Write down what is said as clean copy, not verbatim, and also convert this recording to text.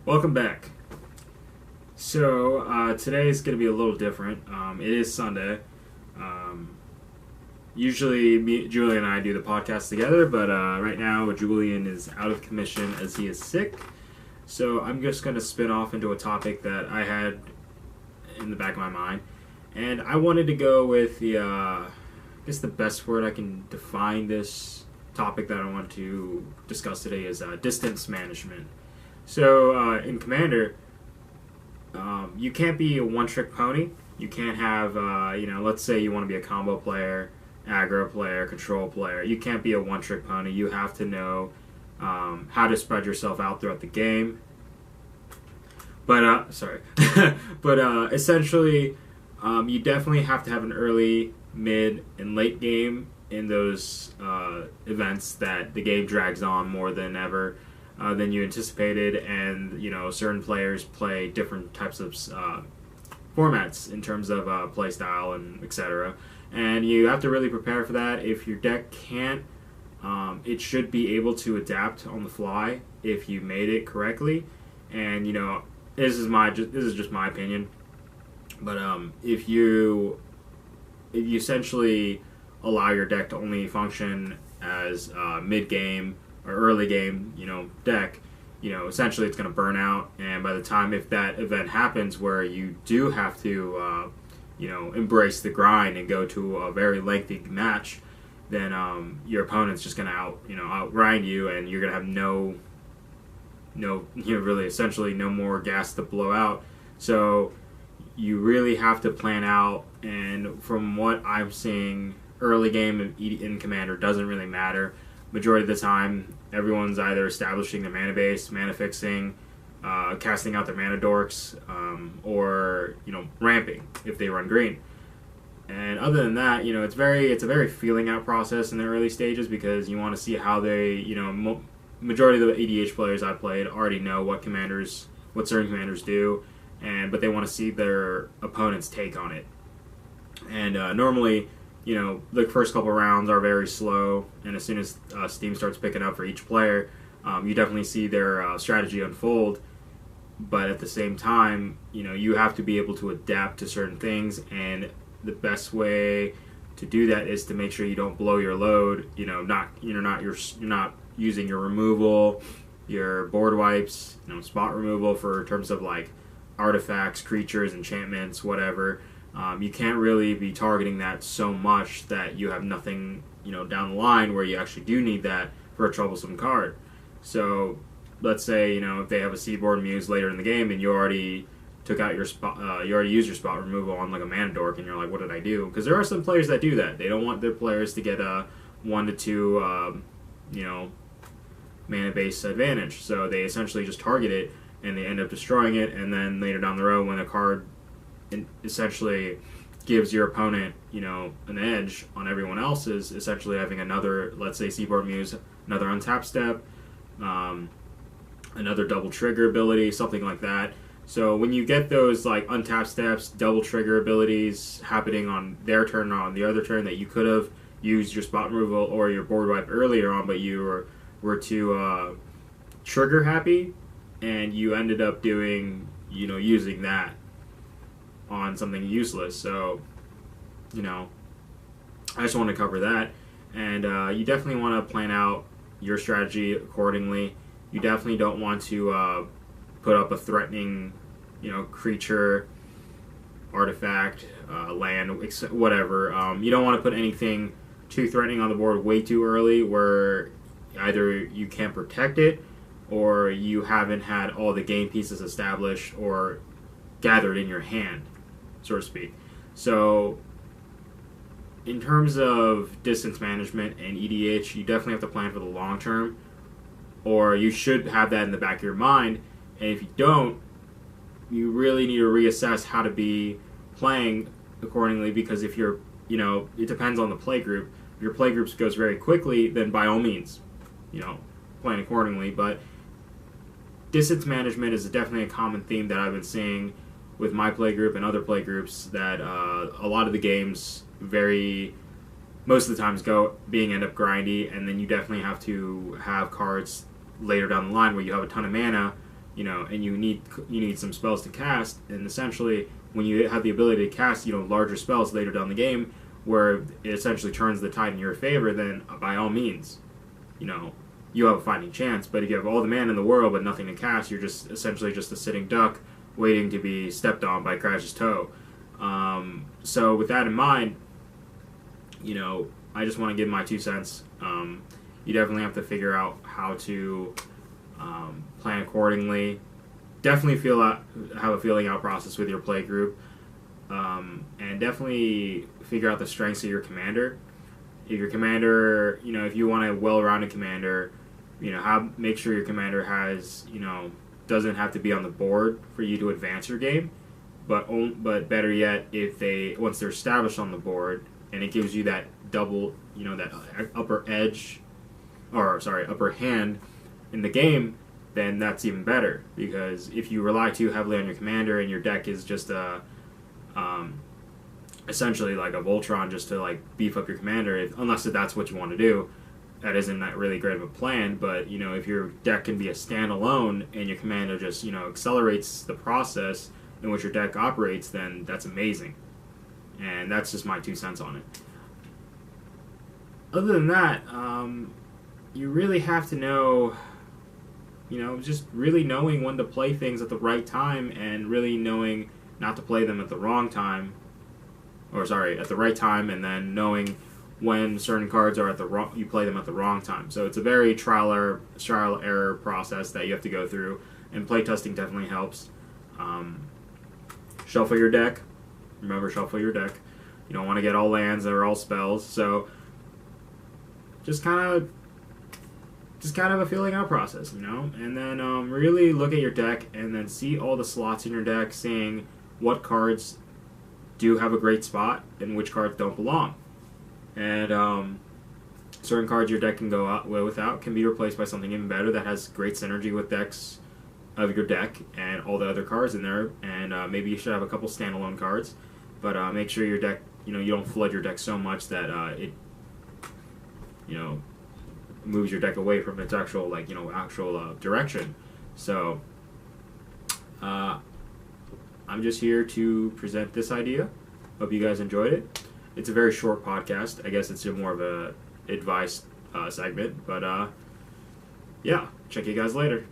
Welcome back. So today is going to be a little different. It is Sunday. Usually, Julian and I do the podcast together, but right now Julian is out of commission as he is sick. So I'm just going to spin off into a topic that I had in the back of my mind, and I wanted to go with I guess the best word I can define this topic that I want to discuss today is distance management. So in Commander, you can't be a one-trick pony. You can't have, let's say you want to be a combo player, aggro player, control player. You can't be a one-trick pony. You have to know how to spread yourself out throughout the game. But, but essentially, you definitely have to have an early, mid, and late game in those events that the game drags on more than ever. Than you anticipated, and certain players play different types of formats in terms of play style and etc. And you have to really prepare for that. If your deck can't, it should be able to adapt on the fly if you made it correctly. And this is just my opinion, but if you essentially allow your deck to only function as mid game or early game, deck, essentially it's going to burn out. And by the time if that event happens where you do have to, embrace the grind and go to a very lengthy match, then your opponent's just going to outgrind you, and you're going to have really essentially no more gas to blow out. So you really have to plan out. And from what I'm seeing, early game in Commander doesn't really matter. Majority of the time, everyone's either establishing their mana base, mana fixing, casting out their mana dorks, or ramping if they run green. And other than that, it's a very feeling out process in the early stages, because you want to see how they, majority of the EDH players I've played already know what certain commanders do, but they want to see their opponent's take on it. And normally, the first couple rounds are very slow, and as soon as steam starts picking up for each player, you definitely see their strategy unfold. But at the same time, you have to be able to adapt to certain things, and the best way to do that is to make sure you don't blow your load. You're not using your removal, your board wipes, spot removal for terms of like artifacts, creatures, enchantments, whatever. You can't really be targeting that so much that you have nothing, down the line where you actually do need that for a troublesome card. So, let's say, if they have a Seaboard Muse later in the game and you already took out your spot, you already used your spot removal on like a mana dork, and you're like, what did I do? Because there are some players that do that. They don't want their players to get a 1 to 2, mana base advantage. So they essentially just target it and they end up destroying it, and then later down the road when a card essentially gives your opponent, an edge on everyone else's, essentially having another, let's say Seaboard Muse, another untap step, another double trigger ability, something like that. So when you get those like untap steps, double trigger abilities happening on their turn or on the other turn that you could have used your spot removal or your board wipe earlier on, but you were too trigger happy, and you ended up doing, using that on something useless. So, I just want to cover that. And you definitely want to plan out your strategy accordingly. You definitely don't want to put up a threatening, creature, artifact, land, whatever. You don't want to put anything too threatening on the board way too early, where either you can't protect it or you haven't had all the game pieces established or gathered in your hand, so to speak. So in terms of distance management and EDH, you definitely have to plan for the long term, or you should have that in the back of your mind. And if you don't, you really need to reassess how to be playing accordingly, because if you're, it depends on the play group. If your play group goes very quickly, then by all means, plan accordingly. But distance management is definitely a common theme that I've been seeing with my play group and other play groups, that a lot of the games most of the times end up grindy, and then you definitely have to have cards later down the line where you have a ton of mana, and you need some spells to cast, and essentially when you have the ability to cast, larger spells later down the game, where it essentially turns the tide in your favor, then by all means, you have a fighting chance. But if you have all the mana in the world but nothing to cast, you're just essentially just a sitting duck waiting to be stepped on by Crash's toe. So with that in mind, I just want to give my 2 cents. You definitely have to figure out how to plan accordingly. Definitely have a feeling out process with your play group, and definitely figure out the strengths of your commander. If your commander, if you want a well-rounded commander, make sure your commander has, doesn't have to be on the board for you to advance your game, but better yet, once they're established on the board, and it gives you that double, that upper hand in the game, then that's even better. Because if you rely too heavily on your commander and your deck is just essentially like a Voltron just to like beef up your commander, unless that's what you want to do, that isn't that really great of a plan. But if your deck can be a standalone and your commander just accelerates the process in which your deck operates, then that's amazing. And that's just my 2 cents on it. Other than that, you really have to know, just really knowing when to play things at the right time, and really knowing not to play them at the wrong time, at the right time, and then knowing when certain cards are you play them at the wrong time. So it's a very trial error process that you have to go through, and playtesting definitely helps. Shuffle your deck. Remember, shuffle your deck. You don't want to get all lands or all spells. So just kind of a feeling out process, and then really look at your deck and then see all the slots in your deck, seeing what cards do have a great spot and which cards don't belong. And certain cards your deck can go out without can be replaced by something even better that has great synergy with decks of your deck and all the other cards in there. And maybe you should have a couple standalone cards, but make sure your deck, you don't flood your deck so much that it moves your deck away from its actual direction. So I'm just here to present this idea. Hope you guys enjoyed it. It's a very short podcast. I guess it's more of a advice segment, but yeah, check you guys later.